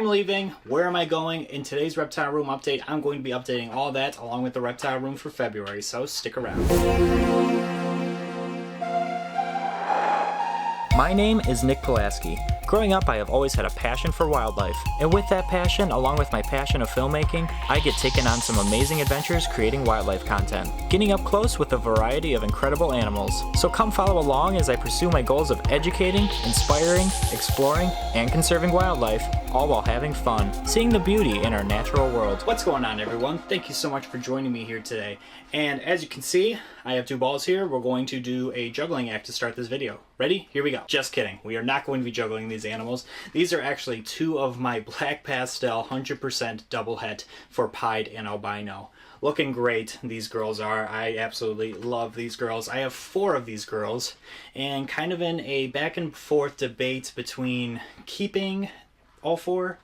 I'm leaving, where am I going? In today's Reptile Room update, I'm going to be updating all that along with the Reptile Room for February, so stick around. My name is Nick Pulaski. Growing up, I have always had a passion for wildlife, and with that passion, along with my passion of filmmaking, I get taken on some amazing adventures creating wildlife content, getting up close with a variety of incredible animals. So come follow along as I pursue my goals of educating, inspiring, exploring, and conserving wildlife, all while having fun, seeing the beauty in our natural world. What's going on, everyone? Thank you so much for joining me here today. And as you can see, I have two balls here. We're going to do a juggling act to start this video. Ready? Here we go. Just kidding. We are not going to be juggling these animals. These are actually two of my black pastel 100% double het for pied and albino. Looking great, these girls are. I absolutely love these girls. I have 4 of these girls, and kind of in a back and forth debate between keeping all 4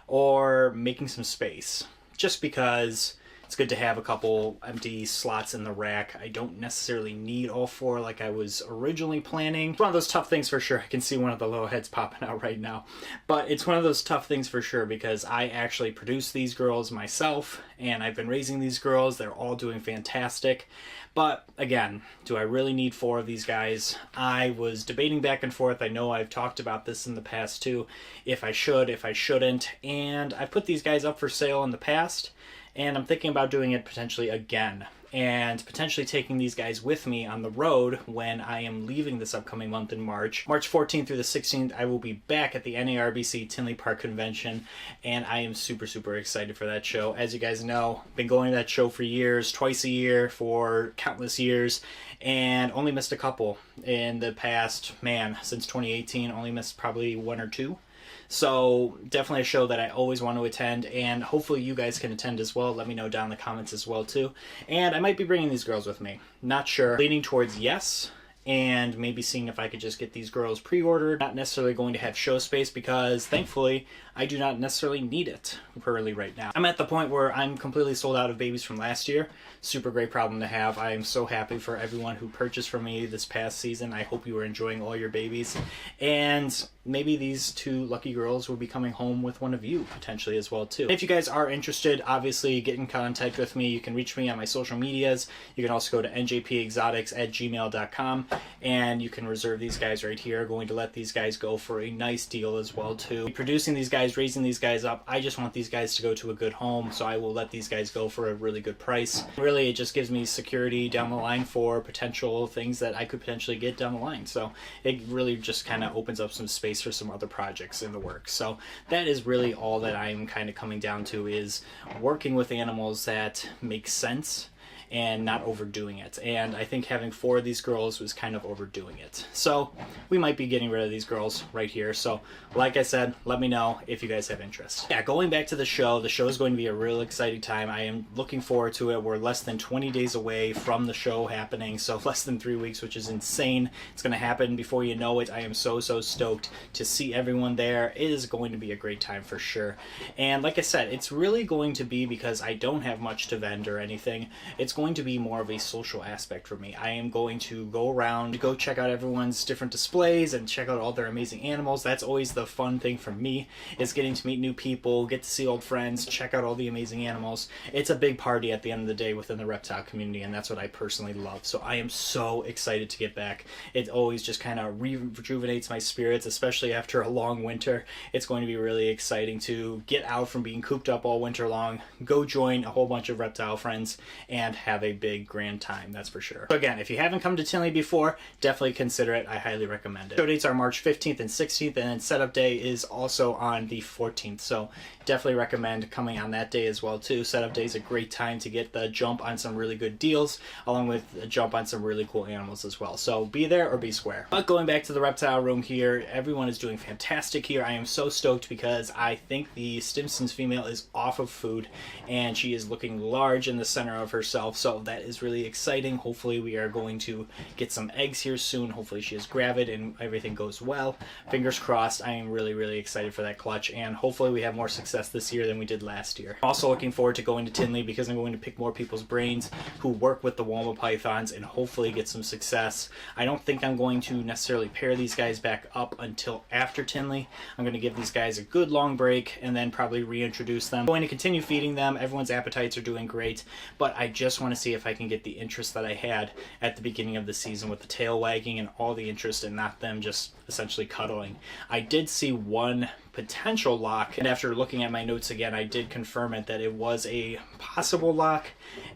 or making some space, just because it's good to have a couple empty slots in the rack. I don't necessarily need all 4 like I was originally planning. It's one of those tough things for sure. I can see one of the little heads popping out right now. But it's one of those tough things for sure because I actually produce these girls myself and I've been raising these girls. They're all doing fantastic. But again, do I really need 4 of these guys? I was debating back and forth. I know I've talked about this in the past too. If I should, if I shouldn't. And I put these guys up for sale in the past. And I'm thinking about doing it potentially again and potentially taking these guys with me on the road when I am leaving this upcoming month in March. March 14th through the 16th, I will be back at the NARBC Tinley Park convention, and I am super, super excited for that show. As you guys know, been going to that show for years, twice a year for countless years, and only missed a couple in the past, since 2018, only missed probably 1 or 2. So definitely a show that I always want to attend, and hopefully you guys can attend as well. Let me know down in the comments as well too. And I might be bringing these girls with me. Not sure. Leaning towards yes, and maybe seeing if I could just get these girls pre-ordered. Not necessarily going to have show space because thankfully I do not necessarily need it currently right now. I'm at the point where I'm completely sold out of babies from last year. Super great problem to have. I am so happy for everyone who purchased from me this past season. I hope you are enjoying all your babies. And maybe these 2 lucky girls will be coming home with one of you potentially as well too. If you guys are interested, obviously get in contact with me. You can reach me on my social medias. You can also go to njpexotics@gmail.com and you can reserve these guys right here. Going to let these guys go for a nice deal as well too. Producing these guys, raising these guys up, I just want these guys to go to a good home, so I will let these guys go for a really good price. Really, it just gives me security down the line for potential things that I could potentially get down the line. So it really just kind of opens up some space for some other projects in the works. So that is really all that I'm kind of coming down to, is working with animals that make sense and not overdoing it. And I think having 4 of these girls was kind of overdoing it. So we might be getting rid of these girls right here. So like I said, let me know if you guys have interest. Yeah, going back to the show is going to be a real exciting time. I am looking forward to it. We're less than 20 days away from the show happening, so less than 3 weeks, which is insane. It's gonna happen before you know it. I am so stoked to see everyone there. It is going to be a great time for sure. And like I said, it's really going to be because I don't have much to vend or anything. It's going to be more of a social aspect for me. I am going to go around, go check out everyone's different displays and check out all their amazing animals. That's always the fun thing for me, is getting to meet new people, get to see old friends, check out all the amazing animals. It's a big party at the end of the day within the reptile community, and that's what I personally love. So I am so excited to get back. It always just kind of rejuvenates my spirits, especially after a long winter. It's going to be really exciting to get out from being cooped up all winter long, go join a whole bunch of reptile friends, and have a big grand time, that's for sure. So again, if you haven't come to Tinley before, definitely consider it. I highly recommend it. Show dates are March 15th and 16th, and then setup day is also on the 14th. So definitely recommend coming on that day as well too. Setup day is a great time to get the jump on some really good deals, along with a jump on some really cool animals as well. So be there or be square. But going back to the reptile room here, everyone is doing fantastic here. I am so stoked because I think the Stimson's female is off of food and she is looking large in the center of herself. herself, so that is really exciting. Hopefully we are going to get some eggs here soon. Hopefully she is gravid and everything goes well. Fingers crossed. I am really excited for that clutch, and hopefully we have more success this year than we did last year. I'm also looking forward to going to Tinley because I'm going to pick more people's brains who work with the Woma pythons and hopefully get some success. I don't think I'm going to necessarily pair these guys back up until after Tinley. I'm going to give these guys a good long break and then probably reintroduce them. I'm going to continue feeding them. Everyone's appetites are doing great, but I just want to see if I can get the interest that I had at the beginning of the season with the tail wagging and all the interest and not them just essentially cuddling. I did see one potential lock, and after looking at my notes again, I did confirm it that it was a possible lock,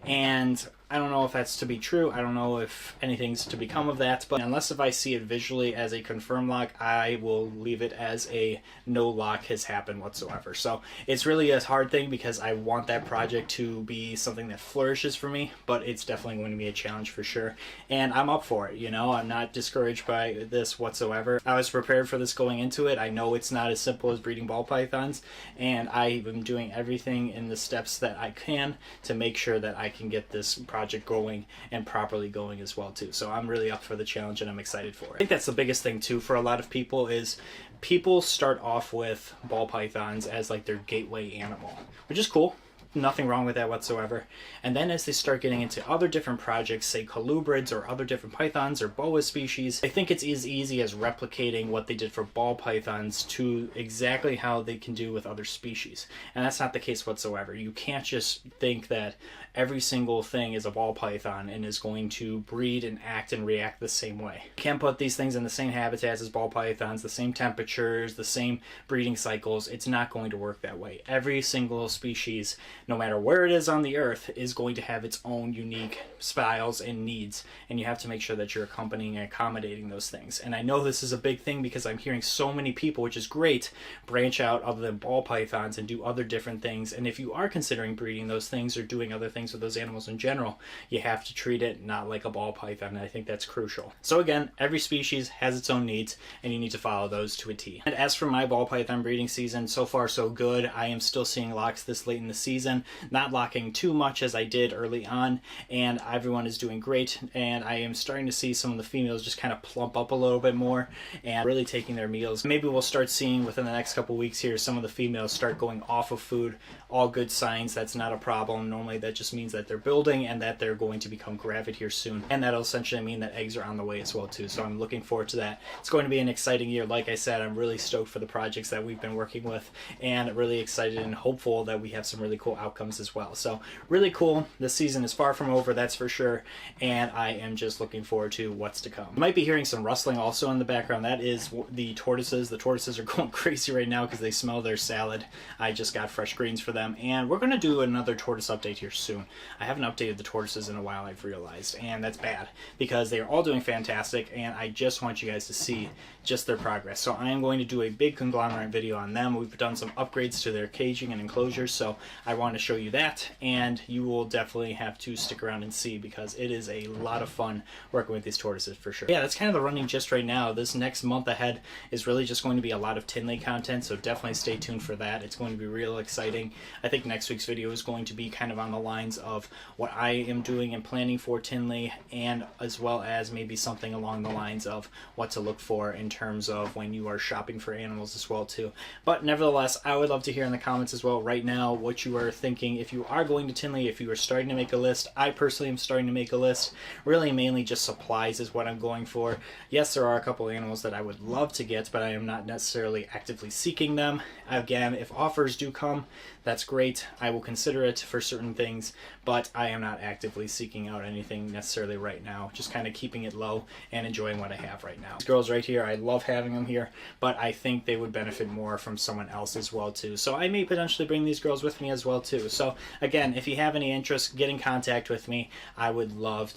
and I don't know if that's to be true. I don't know if anything's to become of that, but unless if I see it visually as a confirmed lock, I will leave it as a no lock has happened whatsoever. So it's really a hard thing because I want that project to be something that flourishes for me, but it's definitely going to be a challenge for sure. And I'm up for it, you know, I'm not discouraged by this whatsoever. I was prepared for this going into it. I know it's not as simple as breeding ball pythons, and I am doing everything in the steps that I can to make sure that I can get this project going and properly going as well too. So I'm really up for the challenge and I'm excited for it. I think that's the biggest thing too for a lot of people is people start off with ball pythons as like their gateway animal, which is cool. Nothing wrong with that whatsoever. And then as they start getting into other different projects, say colubrids or other different pythons or boa species, I think it's as easy as replicating what they did for ball pythons to exactly how they can do with other species. And that's not the case whatsoever. You can't just think that every single thing is a ball python and is going to breed and act and react the same way. You can't put these things in the same habitats as ball pythons, the same temperatures, the same breeding cycles. It's not going to work that way. Every single species, no matter where it is on the earth, is going to have its own unique styles and needs, and you have to make sure that you're accompanying and accommodating those things. And I know this is a big thing because I'm hearing so many people, which is great, branch out other than ball pythons and do other different things. And if you are considering breeding those things or doing other things with those animals in general, you have to treat it not like a ball python, and I think that's crucial. So again, every species has its own needs and you need to follow those to a T. And as for my ball python breeding season, so far so good. I am still seeing locks this late in the season, not locking too much as I did early on, and everyone is doing great. And I am starting to see some of the females just kind of plump up a little bit more and really taking their meals. Maybe we'll start seeing within the next couple weeks here some of the females start going off of food. All good signs. That's not a problem. Normally that just means that they're building and that they're going to become gravid here soon, and that'll essentially mean that eggs are on the way as well too. So I'm looking forward to that. It's going to be an exciting year. Like I said, I'm really stoked for the projects that we've been working with and really excited and hopeful that we have some really cool outcomes as well. So really cool. This season is far from over, that's for sure, and I am just looking forward to what's to come. You might be hearing some rustling also in the background. That is the tortoises. The tortoises are going crazy right now because they smell their salad. I just got fresh greens for them, and we're going to do another tortoise update here soon. I haven't updated the tortoises in a while, I've realized, and that's bad because they are all doing fantastic, and I just want you guys to see just their progress. So I am going to do a big conglomerate video on them. We've done some upgrades to their caging and enclosures, so I want to show you that, and you will definitely have to stick around and see because it is a lot of fun working with these tortoises for sure. Yeah, that's kind of the running gist right now. This next month ahead is really just going to be a lot of Tinley content, so definitely stay tuned for that. It's going to be real exciting. I think next week's video is going to be kind of on the lines of what I am doing and planning for Tinley, and as well as maybe something along the lines of what to look for in terms of when you are shopping for animals as well too. But nevertheless, I would love to hear in the comments as well right now what you are thinking. If you are going to Tinley, if you are starting to make a list, I personally am starting to make a list. Really mainly just supplies is what I'm going for. Yes, there are a couple animals that I would love to get, but I am not necessarily actively seeking them. Again, if offers do come, that's great. I will consider it for certain things, but I am not actively seeking out anything necessarily right now. Just kind of keeping it low and enjoying what I have right now. These girls right here, I love having them here, but I think they would benefit more from someone else as well too. So I may potentially bring these girls with me as well too. So again, if you have any interest, get in contact with me. I would love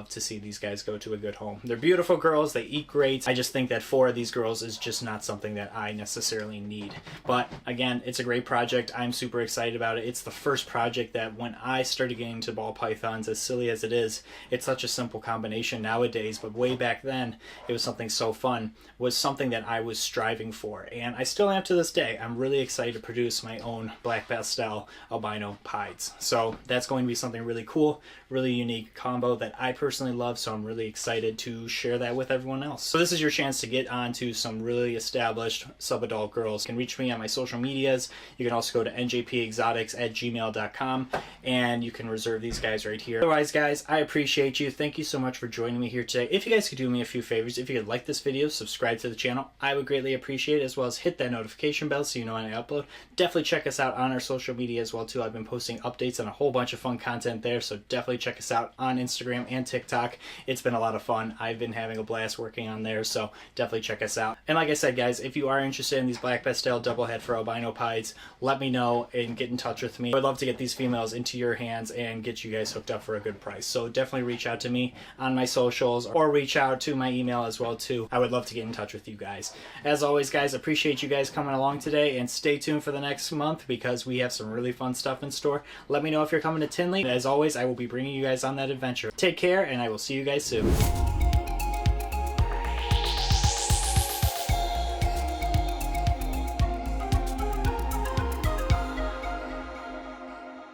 to see these guys go to a good home. They're beautiful girls. They eat great. I just think that 4 of these girls is just not something that I necessarily need. But again, it's a great project. I'm super excited about it. It's the first project that when I started getting into ball pythons, as silly as it is, it's such a simple combination nowadays, but way back then it was something so fun, was something that I was striving for, and I still am to this day. I'm really excited to produce my own black pastel albino pieds. So that's going to be something really cool, really unique combo that I personally love, so I'm really excited to share that with everyone else. So this is your chance to get onto some really established sub-adult girls. You can reach me on my social medias. You can also go to njpeexotics@gmail.com and you can reserve these guys right here. Otherwise, guys, I appreciate you. Thank you so much for joining me here today. If you guys could do me a few favors, if you could like this video, subscribe to the channel, I would greatly appreciate it, as well as hit that notification bell so you know when I upload. Definitely check us out on our social media as well too. I've been posting updates on a whole bunch of fun content there, so definitely check us out on Instagram and TikTok. It's been a lot of fun. I've been having a blast working on there, so definitely check us out. And like I said, guys, if you are interested in these black pastel double head for albino pieds, let me know and get in touch with me. I'd love to get these females into your hands and get you guys hooked up for a good price. So definitely reach out to me on my socials or reach out to my email as well too. I would love to get in touch with you guys. As always, guys, appreciate you guys coming along today, and stay tuned for the next month because we have some really fun stuff in store. Let me know if you're coming to Tinley. As always, I will be bringing you guys on that adventure. Take care, and I will see you guys soon.